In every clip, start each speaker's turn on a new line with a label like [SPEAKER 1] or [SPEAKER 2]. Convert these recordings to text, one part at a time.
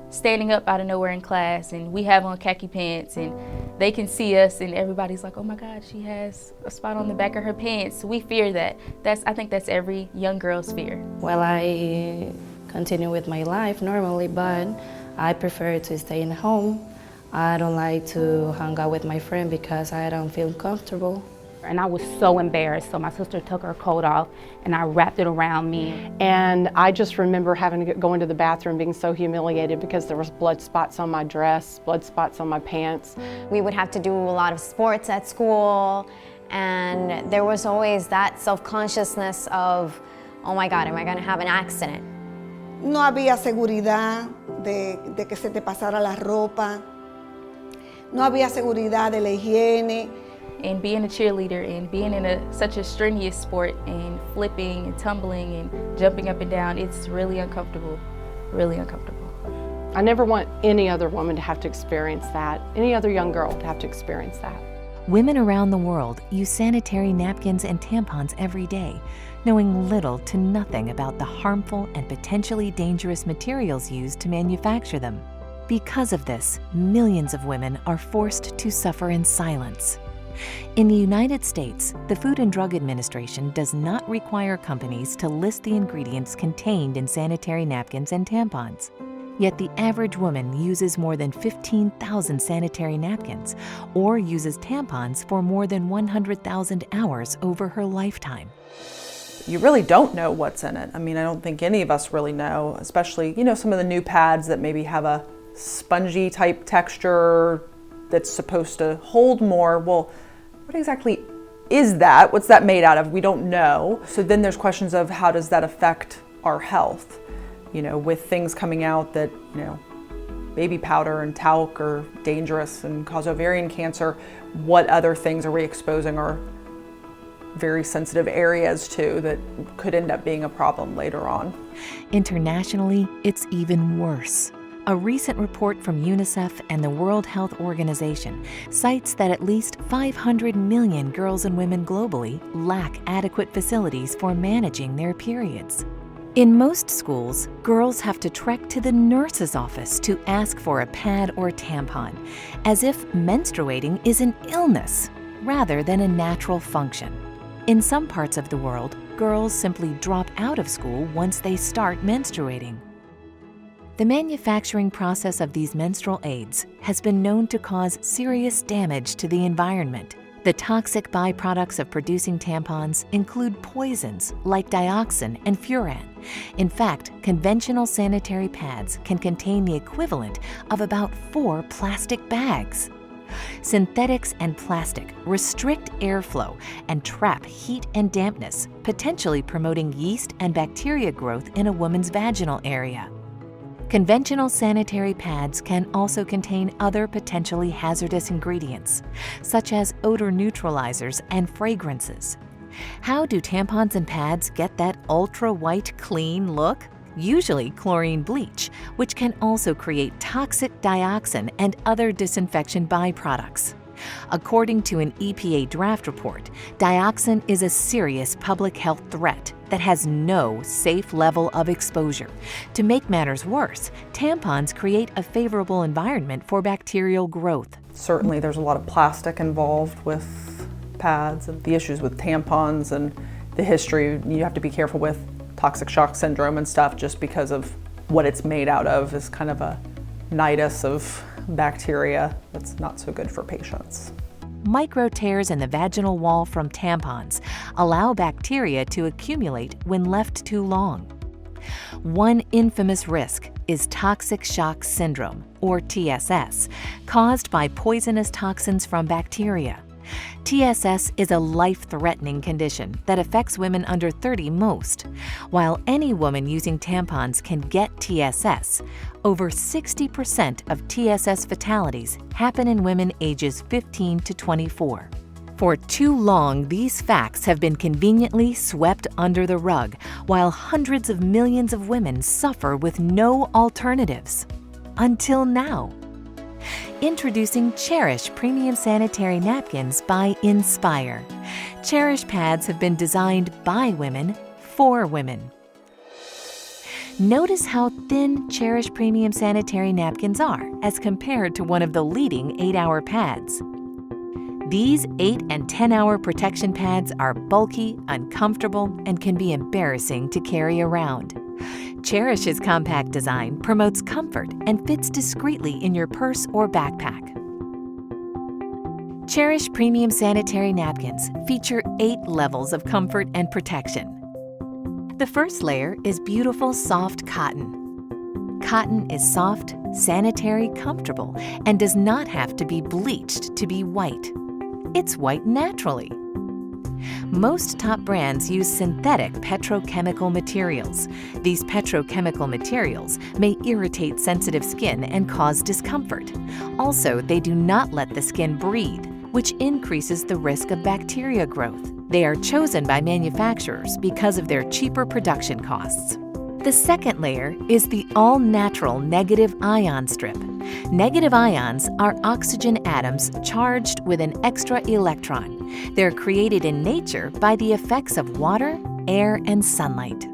[SPEAKER 1] standing up out of nowhere in class and we have on khaki pants and they can see us and everybody's like, oh my God, she has a spot on the back of her pants. We fear that. I think that's every young girl's fear.
[SPEAKER 2] Well, I continue with my life normally, but I prefer to stay in home. I don't like to hang out with my friend because I don't feel comfortable.
[SPEAKER 3] And I was so embarrassed, so my sister took her coat off and I wrapped it around me.
[SPEAKER 4] And I just remember having to go into the bathroom being so humiliated because there was blood spots on my dress, blood spots on my pants.
[SPEAKER 5] We would have to do a lot of sports at school, and there was always that self-consciousness of, oh my God, am I gonna have an accident?
[SPEAKER 6] No había seguridad de que se te pasara la ropa. No había seguridad de la higiene.
[SPEAKER 1] And being a cheerleader and being in such a strenuous sport and flipping and tumbling and jumping up and down, it's really uncomfortable, really uncomfortable.
[SPEAKER 4] I never want any other woman to have to experience that, any other young girl to have to experience that.
[SPEAKER 7] Women around the world use sanitary napkins and tampons every day, knowing little to nothing about the harmful and potentially dangerous materials used to manufacture them. Because of this, millions of women are forced to suffer in silence. In the United States, the Food and Drug Administration does not require companies to list the ingredients contained in sanitary napkins and tampons. Yet the average woman uses more than 15,000 sanitary napkins or uses tampons for more than 100,000 hours over her lifetime.
[SPEAKER 8] You really don't know what's in it. I mean, I don't think any of us really know, especially, some of the new pads that maybe have a spongy type texture that's supposed to hold more. Well, what exactly is that? What's that made out of? We don't know. So then there's questions of how does that affect our health? With things coming out that, baby powder and talc are dangerous and cause ovarian cancer, what other things are we exposing our very sensitive areas to that could end up being a problem later on?
[SPEAKER 7] Internationally, it's even worse. A recent report from UNICEF and the World Health Organization cites that at least 500 million girls and women globally lack adequate facilities for managing their periods. In most schools, girls have to trek to the nurse's office to ask for a pad or tampon, as if menstruating is an illness rather than a natural function. In some parts of the world, girls simply drop out of school once they start menstruating. The manufacturing process of these menstrual aids has been known to cause serious damage to the environment. The toxic byproducts of producing tampons include poisons like dioxin and furan. In fact, conventional sanitary pads can contain the equivalent of about 4 plastic bags. Synthetics and plastic restrict airflow and trap heat and dampness, potentially promoting yeast and bacteria growth in a woman's vaginal area. Conventional sanitary pads can also contain other potentially hazardous ingredients, such as odor neutralizers and fragrances. How do tampons and pads get that ultra-white clean look? Usually chlorine bleach, which can also create toxic dioxin and other disinfection byproducts. According to an EPA draft report, dioxin is a serious public health threat that has no safe level of exposure. To make matters worse, tampons create a favorable environment for bacterial growth.
[SPEAKER 8] Certainly there's a lot of plastic involved with pads and the issues with tampons and the history. You have to be careful with toxic shock syndrome and stuff just because of what it's made out of is kind of a nidus of bacteria that's not so good for patients.
[SPEAKER 7] Micro tears in the vaginal wall from tampons allow bacteria to accumulate when left too long. One infamous risk is toxic shock syndrome, or TSS, caused by poisonous toxins from bacteria. TSS is a life-threatening condition that affects women under 30 most. While any woman using tampons can get TSS, over 60% of TSS fatalities happen in women ages 15 to 24. For too long, these facts have been conveniently swept under the rug, while hundreds of millions of women suffer with no alternatives. Until now. Introducing Cherish Premium Sanitary Napkins by Nspire. Cherish pads have been designed by women for women. Notice how thin Cherish Premium Sanitary Napkins are as compared to one of the leading 8-hour pads. These 8 and 10-hour protection pads are bulky, uncomfortable, and can be embarrassing to carry around. Cherish's compact design promotes comfort and fits discreetly in your purse or backpack. Cherish Premium Sanitary Napkins feature 8 levels of comfort and protection. The first layer is beautiful, soft cotton. Cotton is soft, sanitary, comfortable, and does not have to be bleached to be white. It's white naturally. Most top brands use synthetic petrochemical materials. These petrochemical materials may irritate sensitive skin and cause discomfort. Also, they do not let the skin breathe, which increases the risk of bacteria growth. They are chosen by manufacturers because of their cheaper production costs. The second layer is the all-natural negative ion strip. Negative ions are oxygen atoms charged with an extra electron. They're created in nature by the effects of water, air, and sunlight.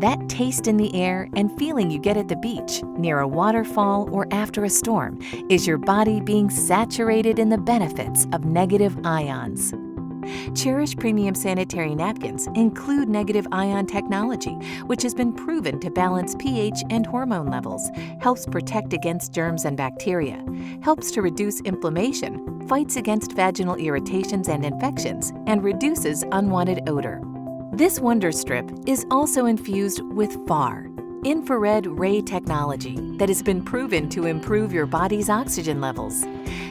[SPEAKER 7] That taste in the air and feeling you get at the beach, near a waterfall, or after a storm is your body being saturated in the benefits of negative ions. Cherish Premium Sanitary Napkins include negative ion technology, which has been proven to balance pH and hormone levels, helps protect against germs and bacteria, helps to reduce inflammation, fights against vaginal irritations and infections, and reduces unwanted odor. This Wonder Strip is also infused with FAR, infrared ray technology, that has been proven to improve your body's oxygen levels,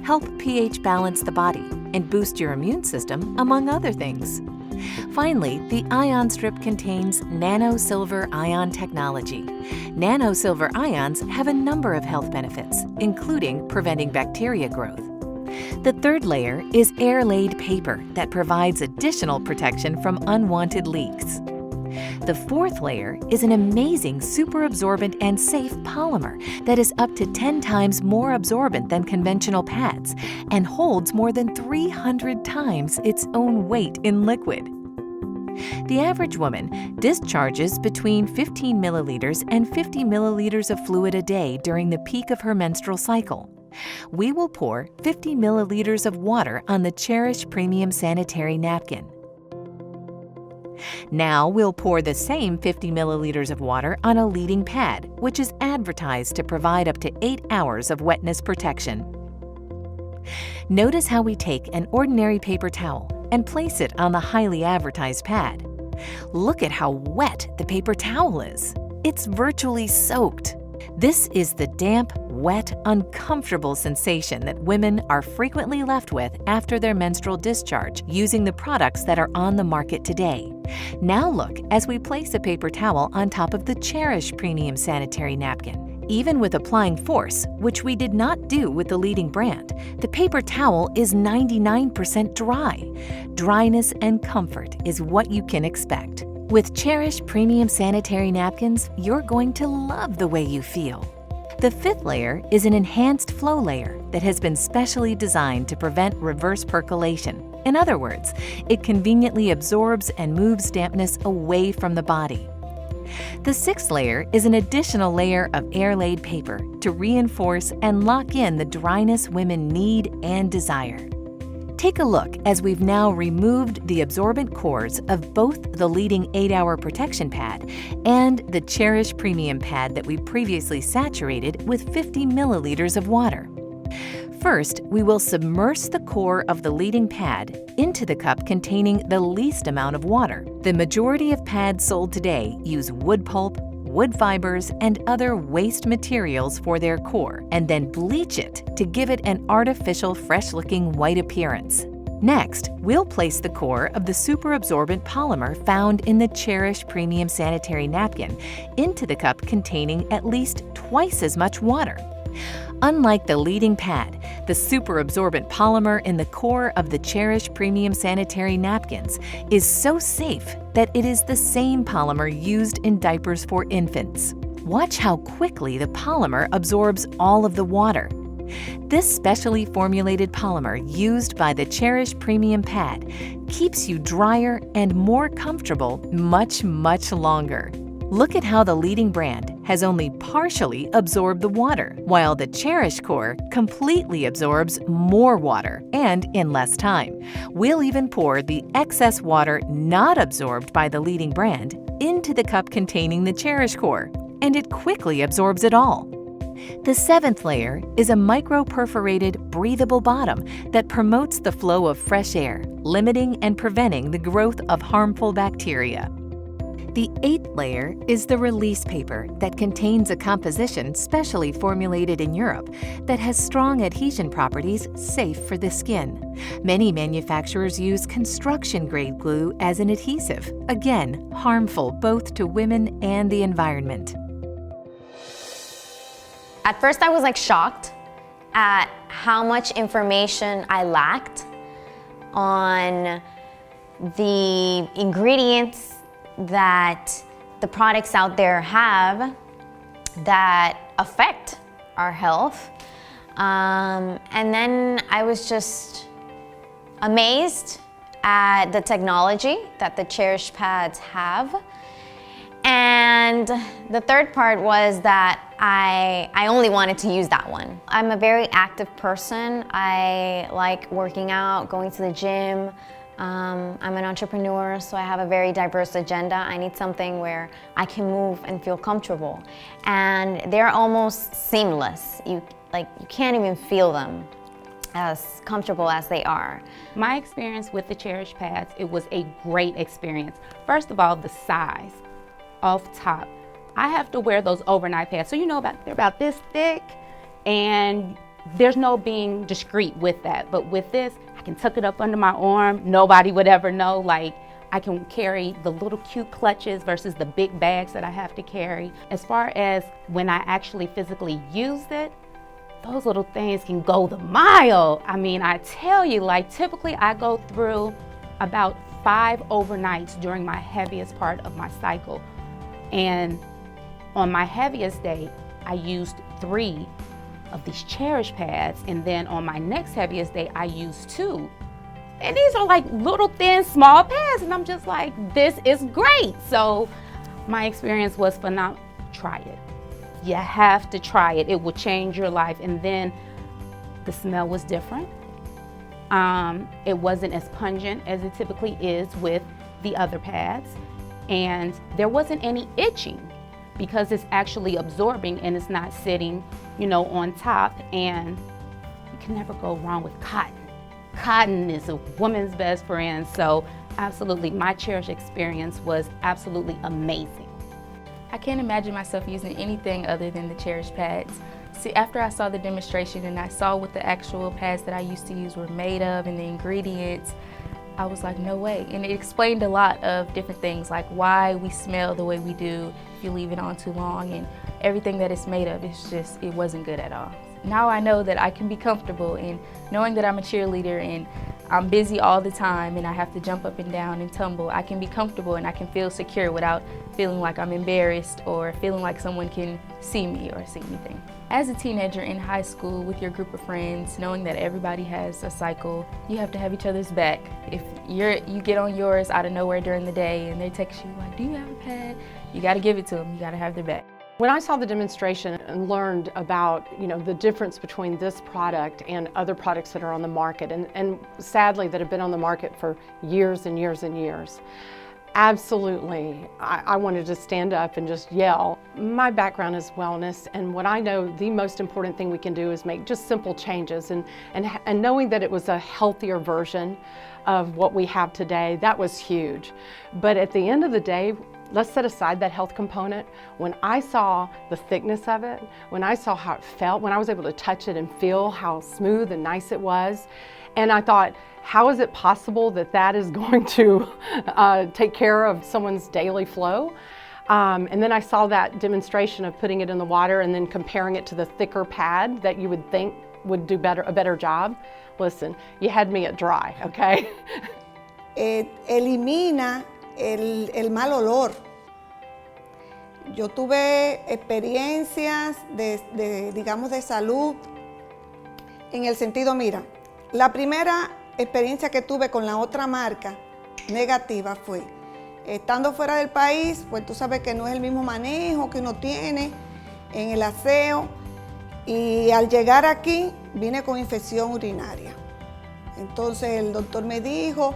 [SPEAKER 7] help pH balance the body, and boost your immune system, among other things. Finally, the ion strip contains nano-silver ion technology. Nano-silver ions have a number of health benefits, including preventing bacteria growth. The third layer is air-laid paper that provides additional protection from unwanted leaks. The fourth layer is an amazing super absorbent and safe polymer that is up to 10 times more absorbent than conventional pads and holds more than 300 times its own weight in liquid. The average woman discharges between 15 milliliters and 50 milliliters of fluid a day during the peak of her menstrual cycle. We will pour 50 milliliters of water on the Cherish Premium Sanitary Napkin. Now we'll pour the same 50 milliliters of water on a leading pad, which is advertised to provide up to 8 hours of wetness protection. Notice how we take an ordinary paper towel and place it on the highly advertised pad. Look at how wet the paper towel is. It's virtually soaked. This is the damp, wet, uncomfortable sensation that women are frequently left with after their menstrual discharge using the products that are on the market today. Now look as we place a paper towel on top of the Cherish Premium Sanitary Napkin. Even with applying force, which we did not do with the leading brand, the paper towel is 99% dry. Dryness and comfort is what you can expect. With Cherish Premium Sanitary Napkins, you're going to love the way you feel. The fifth layer is an enhanced flow layer that has been specially designed to prevent reverse percolation. In other words, it conveniently absorbs and moves dampness away from the body. The sixth layer is an additional layer of air-laid paper to reinforce and lock in the dryness women need and desire. Take a look as we've now removed the absorbent cores of both the leading 8-hour protection pad and the Cherish Premium pad that we previously saturated with 50 milliliters of water. First, we will submerge the core of the leading pad into the cup containing the least amount of water. The majority of pads sold today use wood pulp, wood fibers, and other waste materials for their core, and then bleach it to give it an artificial, fresh-looking white appearance. Next, we'll place the core of the super absorbent polymer found in the Cherish Premium Sanitary Napkin into the cup containing at least twice as much water. Unlike the leading pad, the super absorbent polymer in the core of the Cherish Premium Sanitary Napkins is so safe that it is the same polymer used in diapers for infants. Watch how quickly the polymer absorbs all of the water. This specially formulated polymer used by the Cherish Premium pad keeps you drier and more comfortable much longer. Look at how the leading brand has only partially absorbed the water, while the Cherish core completely absorbs more water and in less time. We'll even pour the excess water not absorbed by the leading brand into the cup containing the Cherish core, and it quickly absorbs it all. The seventh layer is a micro-perforated, breathable bottom that promotes the flow of fresh air, limiting and preventing the growth of harmful bacteria. The eighth layer is the release paper that contains a composition specially formulated in Europe that has strong adhesion properties safe for the skin. Many manufacturers use construction-grade glue as an adhesive, again, harmful both to women and the environment.
[SPEAKER 5] At first I was like shocked at how much information I lacked on the ingredients that the products out there have that affect our health. And then I was just amazed at the technology that the Cherish pads have. And the third part was that I only wanted to use that one. I'm a very active person. I like working out, going to the gym. I'm an entrepreneur, so I have a very diverse agenda. I need something where I can move and feel comfortable. And they're almost seamless. You can't even feel them as comfortable as they are.
[SPEAKER 3] My experience with the Cherish pads, it was a great experience. First of all, the size. Off top, I have to wear those overnight pads, so they're about this thick, and there's no being discreet with that. But with this, I can tuck it up under my arm. Nobody would ever know. Like, I can carry the little cute clutches versus the big bags that I have to carry. As far as when I actually physically used it, those little things can go the mile. I mean, I tell you, like, typically I go through about 5 overnights during my heaviest part of my cycle. And on my heaviest day, I used 3 of these Cherish pads, and then on my next heaviest day, I used 2. And these are like little thin, small pads, and I'm just like, this is great. So my experience was phenomenal. Try it. You have to try it. It will change your life. And then the smell was different. It wasn't as pungent as it typically is with the other pads. And there wasn't any itching because it's actually absorbing and it's not sitting, on top. And you can never go wrong with cotton. Cotton is a woman's best friend. So absolutely, my Cherish experience was absolutely amazing.
[SPEAKER 1] I can't imagine myself using anything other than the Cherish pads. See, after I saw the demonstration and I saw what the actual pads that I used to use were made of and the ingredients, I was like, no way. And it explained a lot of different things, like why we smell the way we do if you leave it on too long, and everything that it's made of, it wasn't good at all. Now I know that I can be comfortable, and knowing that I'm a cheerleader and I'm busy all the time and I have to jump up and down and tumble, I can be comfortable and I can feel secure without feeling like I'm embarrassed or feeling like someone can see me or see anything. As a teenager in high school with your group of friends, knowing that everybody has a cycle, you have to have each other's back. If you get on yours out of nowhere during the day and they text you like, do you have a pad? You gotta give it to them, you gotta have their back.
[SPEAKER 4] When I saw the demonstration and learned about the difference between this product and other products that are on the market, and sadly that have been on the market for years and years and years, absolutely, I wanted to stand up and just yell. My background is wellness, and what I know the most important thing we can do is make just simple changes, and knowing that it was a healthier version of what we have today, that was huge. But at the end of the day, let's set aside that health component. When I saw the thickness of it, when I saw how it felt, when I was able to touch it and feel how smooth and nice it was, and I thought, how is it possible that that is going to take care of someone's daily flow? And then I saw that demonstration of putting it in the water and then comparing it to the thicker pad that you would think would do a better job. Listen, you had me at dry, okay?
[SPEAKER 6] Elimina el mal olor. Yo tuve experiencias digamos, de salud en el sentido, mira, la primera experiencia que tuve con la otra marca negativa fue Estando fuera del país, pues tú sabes que no es el mismo manejo que uno tiene en el aseo. Y al llegar aquí, vine con infección urinaria. Entonces el doctor me dijo,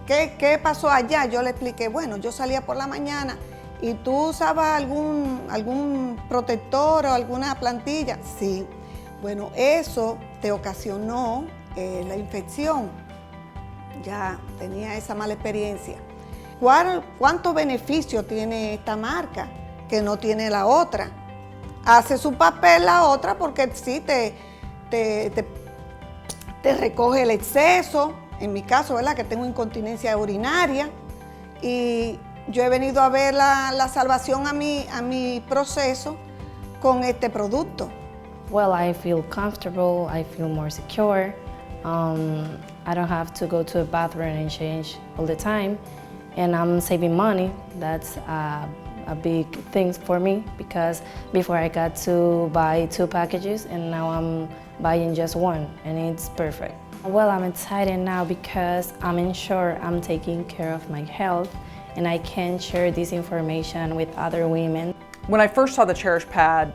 [SPEAKER 6] ¿qué pasó allá? Yo le expliqué, bueno, yo salía por la mañana y tú usabas algún protector o alguna plantilla. Sí, bueno, eso te ocasionó la infección. Ya tenía esa mala experiencia. ¿Cuánto beneficio tiene esta marca que no tiene la otra? Hace su papel la otra porque sí te recoge el exceso, en mi caso, ¿verdad? Que tengo incontinencia urinaria, y yo he venido a ver la salvación a mi proceso con este producto.
[SPEAKER 2] Well, I feel comfortable, I feel more secure. I don't have to go to a bathroom and change all the time, and I'm saving money. That's a big thing for me, because before I got to buy 2 packages and now I'm buying just 1, and it's perfect. Well, I'm excited now because I'm sure I'm taking care of my health and I can share this information with other women.
[SPEAKER 8] When I first saw the Cherish pad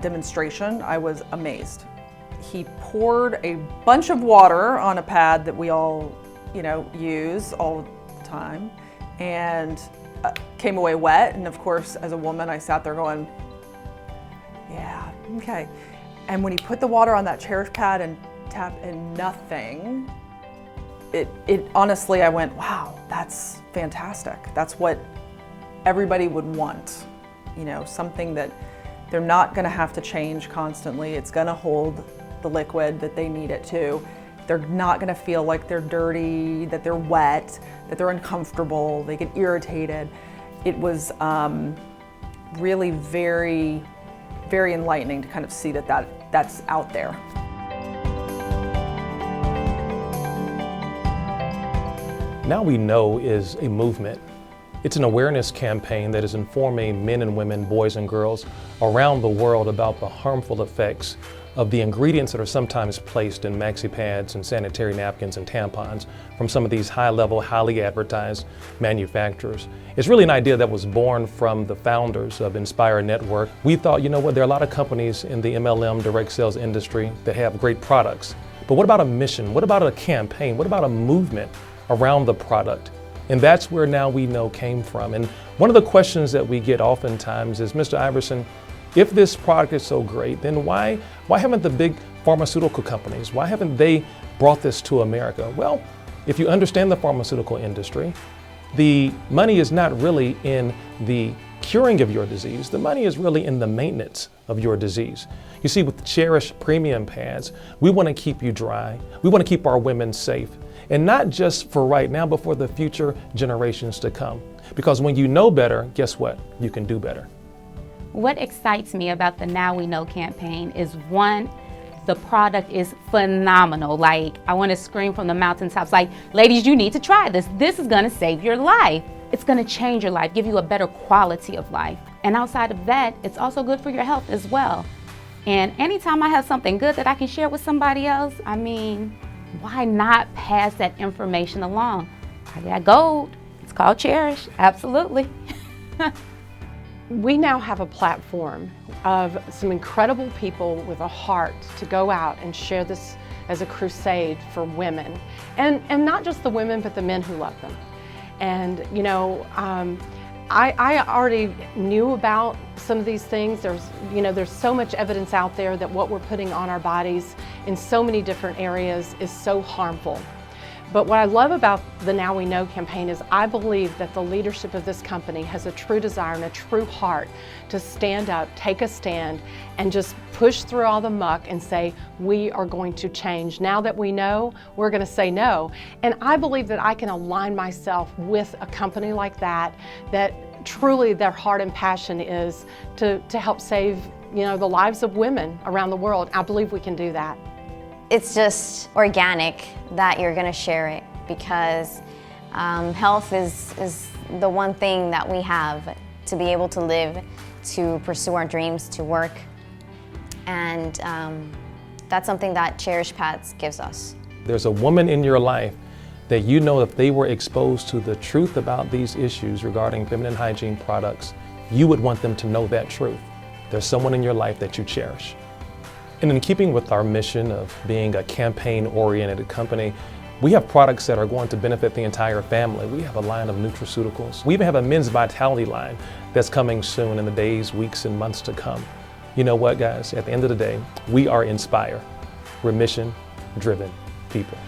[SPEAKER 8] demonstration, I was amazed. He poured a bunch of water on a pad that we all, use all the time, and came away wet. And of course, as a woman, I sat there going, yeah, okay. And when he put the water on that Cherish pad and tapped and nothing, it honestly, I went, wow, that's fantastic. That's what everybody would want. Something that they're not gonna have to change constantly. It's gonna hold the liquid that they need it to. They're not gonna feel like they're dirty, that they're wet, that they're uncomfortable, they get irritated. It was really very, very enlightening to kind of see that's out there.
[SPEAKER 9] Now We Know is a movement. It's an awareness campaign that is informing men and women, boys and girls around the world about the harmful effects of the ingredients that are sometimes placed in maxi pads and sanitary napkins and tampons from some of these high-level, highly advertised manufacturers. It's really an idea that was born from the founders of Nspire Network. We thought, there are a lot of companies in the MLM direct sales industry that have great products, but what about a mission? What about a campaign? What about a movement around the product? And that's where Now We Know came from. And one of the questions that we get oftentimes is, Mr. Iverson, if this product is so great, then why haven't the big pharmaceutical companies, why haven't they brought this to America? Well, if you understand the pharmaceutical industry, the money is not really in the curing of your disease. The money is really in the maintenance of your disease. You see, with the Cherish premium pads, we want to keep you dry. We want to keep our women safe. And not just for right now, but for the future generations to come. Because when you know better, guess what? You can do better.
[SPEAKER 3] What excites me about the Now We Know campaign is, one, the product is phenomenal. Like, I want to scream from the mountaintops, like, ladies, you need to try this. This is going to save your life. It's going to change your life, give you a better quality of life. And outside of that, it's also good for your health as well. And anytime I have something good that I can share with somebody else, why not pass that information along? I got gold. It's called Cherish. Absolutely.
[SPEAKER 4] We now have a platform of some incredible people with a heart to go out and share this as a crusade for women. And not just the women, but the men who love them. And, I already knew about some of these things. There's so much evidence out there that what we're putting on our bodies in so many different areas is so harmful. But what I love about the Now We Know campaign is I believe that the leadership of this company has a true desire and a true heart to stand up, take a stand, and just push through all the muck and say, we are going to change. Now that we know, we're going to say no. And I believe that I can align myself with a company like that truly their heart and passion is to help save, the lives of women around the world. I believe we can do that.
[SPEAKER 5] It's just organic that you're going to share it, because health is the one thing that we have to be able to live, to pursue our dreams, to work. And that's something that Cherish Pads gives us.
[SPEAKER 9] There's a woman in your life that you know if they were exposed to the truth about these issues regarding feminine hygiene products, you would want them to know that truth. There's someone in your life that you cherish. And in keeping with our mission of being a campaign-oriented company, we have products that are going to benefit the entire family. We have a line of nutraceuticals. We even have a men's vitality line that's coming soon in the days, weeks, and months to come. You know what, guys? At the end of the day, we are Nspire. We're mission-driven people.